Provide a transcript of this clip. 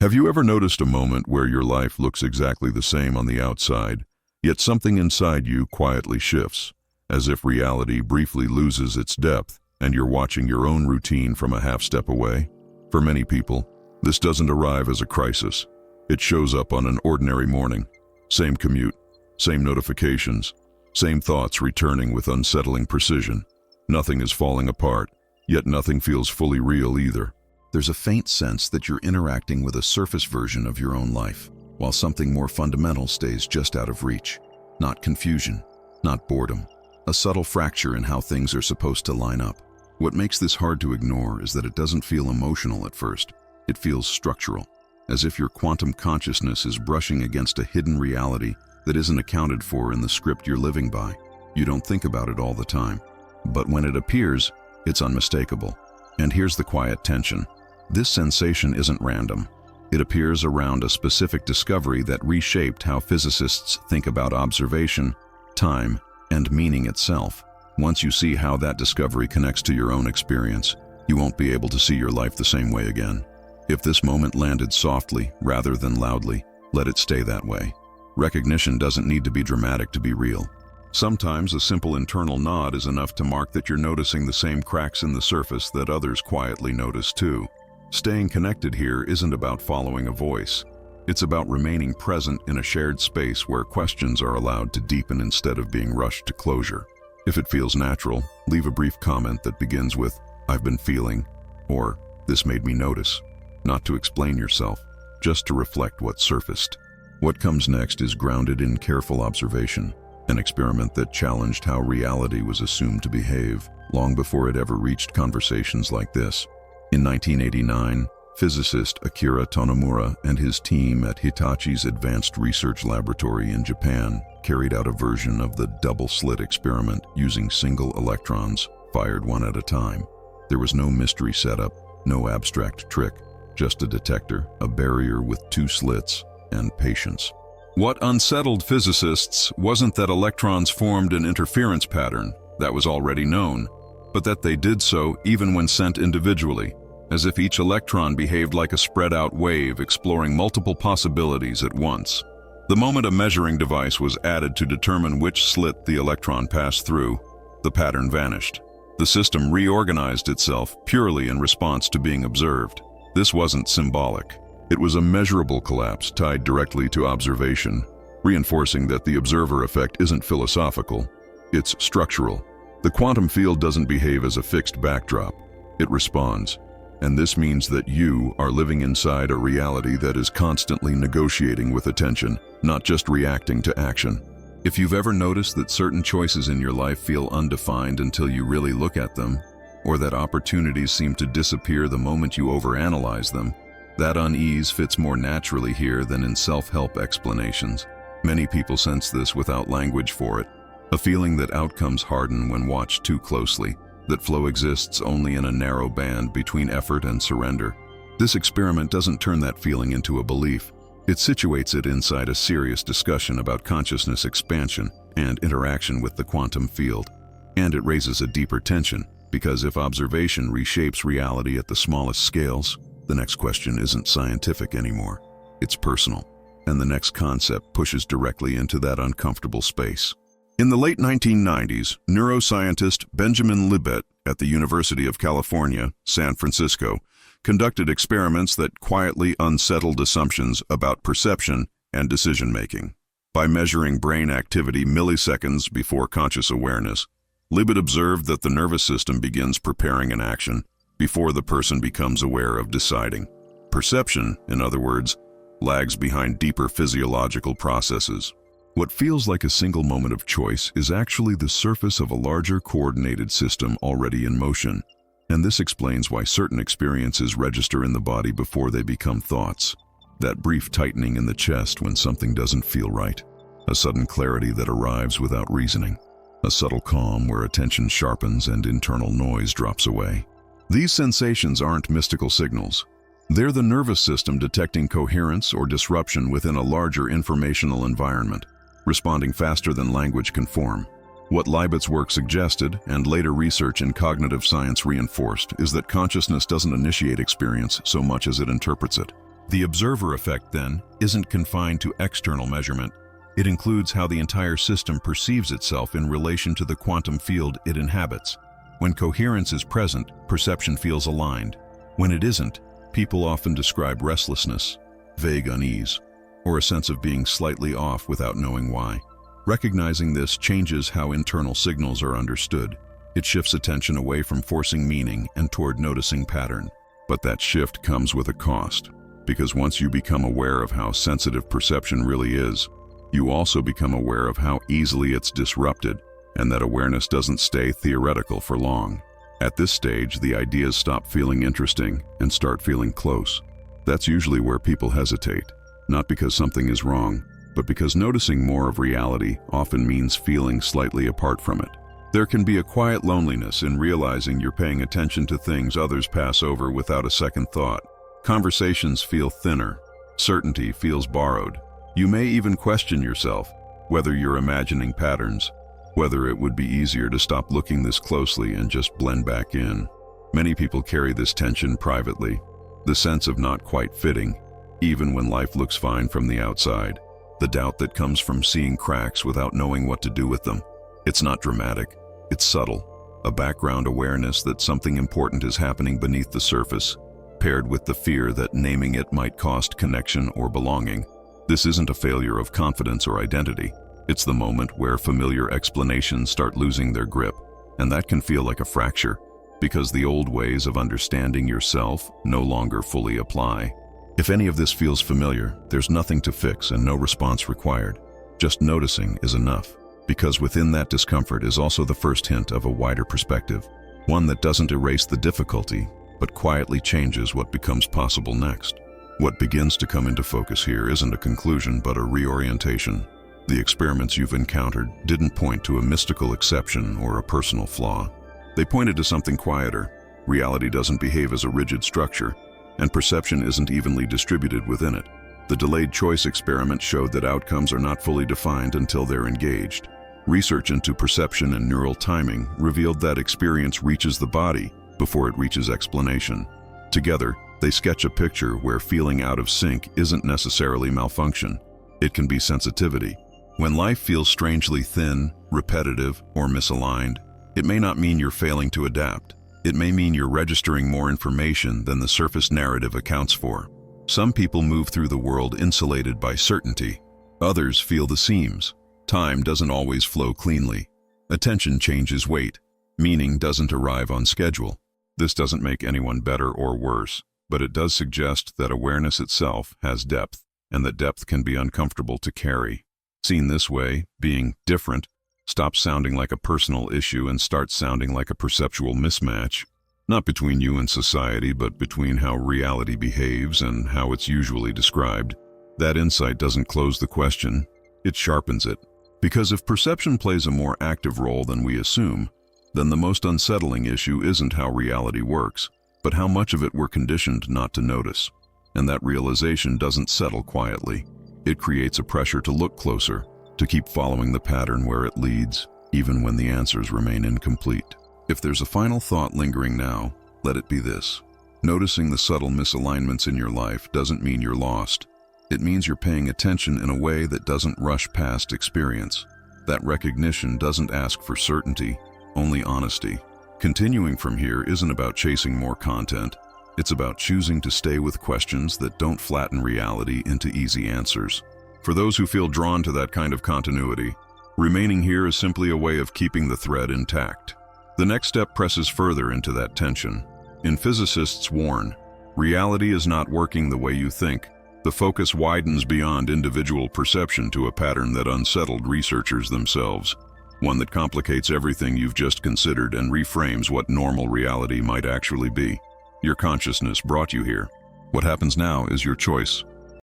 Have you ever noticed a moment where your life looks exactly the same on the outside, yet something inside you quietly shifts, as if reality briefly loses its depth and you're watching your own routine from a half step away? For many people, this doesn't arrive as a crisis. It shows up on an ordinary morning. Same commute, same notifications, same thoughts returning with unsettling precision. Nothing is falling apart, yet nothing feels fully real either. There's a faint sense that you're interacting with a surface version of your own life, while something more fundamental stays just out of reach. Not confusion, not boredom. A subtle fracture in how things are supposed to line up. What makes this hard to ignore is that it doesn't feel emotional at first. It feels structural, as if your quantum consciousness is brushing against a hidden reality that isn't accounted for in the script you're living by. You don't think about it all the time, but when it appears, it's unmistakable. And here's the quiet tension. This sensation isn't random. It appears around a specific discovery that reshaped how physicists think about observation, time, and meaning itself. Once you see how that discovery connects to your own experience, you won't be able to see your life the same way again. If this moment landed softly rather than loudly, let it stay that way. Recognition doesn't need to be dramatic to be real. Sometimes a simple internal nod is enough to mark that you're noticing the same cracks in the surface that others quietly notice too. Staying connected here isn't about following a voice. It's about remaining present in a shared space where questions are allowed to deepen instead of being rushed to closure. If it feels natural, leave a brief comment that begins with, "I've been feeling," or "This made me notice." Not to explain yourself, just to reflect what surfaced. What comes next is grounded in careful observation, an experiment that challenged how reality was assumed to behave long before it ever reached conversations like this. In 1989, physicist Akira Tonomura and his team at Hitachi's Advanced Research Laboratory in Japan carried out a version of the double-slit experiment using single electrons, fired one at a time. There was no mystery setup, no abstract trick, just a detector, a barrier with two slits, and patience. What unsettled physicists wasn't that electrons formed an interference pattern, that was already known, but that they did so even when sent individually, as if each electron behaved like a spread-out wave exploring multiple possibilities at once. The moment a measuring device was added to determine which slit the electron passed through, the pattern vanished. The system reorganized itself purely in response to being observed. This wasn't symbolic. It was a measurable collapse tied directly to observation, reinforcing that the observer effect isn't philosophical, it's structural. The quantum field doesn't behave as a fixed backdrop, it responds. And this means that you are living inside a reality that is constantly negotiating with attention, not just reacting to action. If you've ever noticed that certain choices in your life feel undefined until you really look at them, or that opportunities seem to disappear the moment you overanalyze them, that unease fits more naturally here than in self-help explanations. Many people sense this without language for it, a feeling that outcomes harden when watched too closely, that flow exists only in a narrow band between effort and surrender. This experiment doesn't turn that feeling into a belief. It situates it inside a serious discussion about consciousness expansion and interaction with the quantum field. And it raises a deeper tension, because if observation reshapes reality at the smallest scales, the next question isn't scientific anymore. It's personal. And the next concept pushes directly into that uncomfortable space. In the late 1990s, neuroscientist Benjamin Libet at the University of California, San Francisco, conducted experiments that quietly unsettled assumptions about perception and decision-making. By measuring brain activity milliseconds before conscious awareness, Libet observed that the nervous system begins preparing an action before the person becomes aware of deciding. Perception, in other words, lags behind deeper physiological processes. What feels like a single moment of choice is actually the surface of a larger coordinated system already in motion. And this explains why certain experiences register in the body before they become thoughts. That brief tightening in the chest when something doesn't feel right. A sudden clarity that arrives without reasoning. A subtle calm where attention sharpens and internal noise drops away. These sensations aren't mystical signals. They're the nervous system detecting coherence or disruption within a larger informational environment, responding faster than language can form. What Libet's work suggested, and later research in cognitive science reinforced, is that consciousness doesn't initiate experience so much as it interprets it. The observer effect, then, isn't confined to external measurement. It includes how the entire system perceives itself in relation to the quantum field it inhabits. When coherence is present, perception feels aligned. When it isn't, people often describe restlessness, vague unease, or a sense of being slightly off without knowing why. Recognizing this changes how internal signals are understood. It shifts attention away from forcing meaning and toward noticing pattern. But that shift comes with a cost, because once you become aware of how sensitive perception really is, you also become aware of how easily it's disrupted, and that awareness doesn't stay theoretical for long. At this stage, the ideas stop feeling interesting and start feeling close. That's usually where people hesitate, not because something is wrong, but because noticing more of reality often means feeling slightly apart from it. There can be a quiet loneliness in realizing you're paying attention to things others pass over without a second thought. Conversations feel thinner. Certainty feels borrowed. You may even question yourself, whether you're imagining patterns, whether it would be easier to stop looking this closely and just blend back in. Many people carry this tension privately, the sense of not quite fitting, even when life looks fine from the outside, the doubt that comes from seeing cracks without knowing what to do with them. It's not dramatic, it's subtle, a background awareness that something important is happening beneath the surface, paired with the fear that naming it might cost connection or belonging. This isn't a failure of confidence or identity. It's the moment where familiar explanations start losing their grip, and that can feel like a fracture, because the old ways of understanding yourself no longer fully apply. If any of this feels familiar, there's nothing to fix and no response required. Just noticing is enough, because within that discomfort is also the first hint of a wider perspective, one that doesn't erase the difficulty, but quietly changes what becomes possible next. What begins to come into focus here isn't a conclusion, but a reorientation. The experiments you've encountered didn't point to a mystical exception or a personal flaw. They pointed to something quieter. Reality doesn't behave as a rigid structure, and perception isn't evenly distributed within it. The delayed choice experiment showed that outcomes are not fully defined until they're engaged. Research into perception and neural timing revealed that experience reaches the body before it reaches explanation. Together, they sketch a picture where feeling out of sync isn't necessarily malfunction. It can be sensitivity. When life feels strangely thin, repetitive, or misaligned, it may not mean you're failing to adapt. It may mean you're registering more information than the surface narrative accounts for. Some people move through the world insulated by certainty. Others feel the seams. Time doesn't always flow cleanly. Attention changes weight. Meaning doesn't arrive on schedule. This doesn't make anyone better or worse, but it does suggest that awareness itself has depth, and that depth can be uncomfortable to carry. Seen this way, being different stops sounding like a personal issue and starts sounding like a perceptual mismatch, not between you and society, but between how reality behaves and how it's usually described. That insight doesn't close the question, it sharpens it. Because if perception plays a more active role than we assume, then the most unsettling issue isn't how reality works, but how much of it we're conditioned not to notice. And that realization doesn't settle quietly. It creates a pressure to look closer, to keep following the pattern where it leads, even when the answers remain incomplete. If there's a final thought lingering now, let it be this. Noticing the subtle misalignments in your life doesn't mean you're lost. It means you're paying attention in a way that doesn't rush past experience. That recognition doesn't ask for certainty, only honesty. Continuing from here isn't about chasing more content. It's about choosing to stay with questions that don't flatten reality into easy answers. For those who feel drawn to that kind of continuity, remaining here is simply a way of keeping the thread intact. The next step presses further into that tension. Physicists warn, reality is not working the way you think. The focus widens beyond individual perception to a pattern that unsettled researchers themselves, one that complicates everything you've just considered and reframes what normal reality might actually be. Your consciousness brought you here. What happens now is your choice.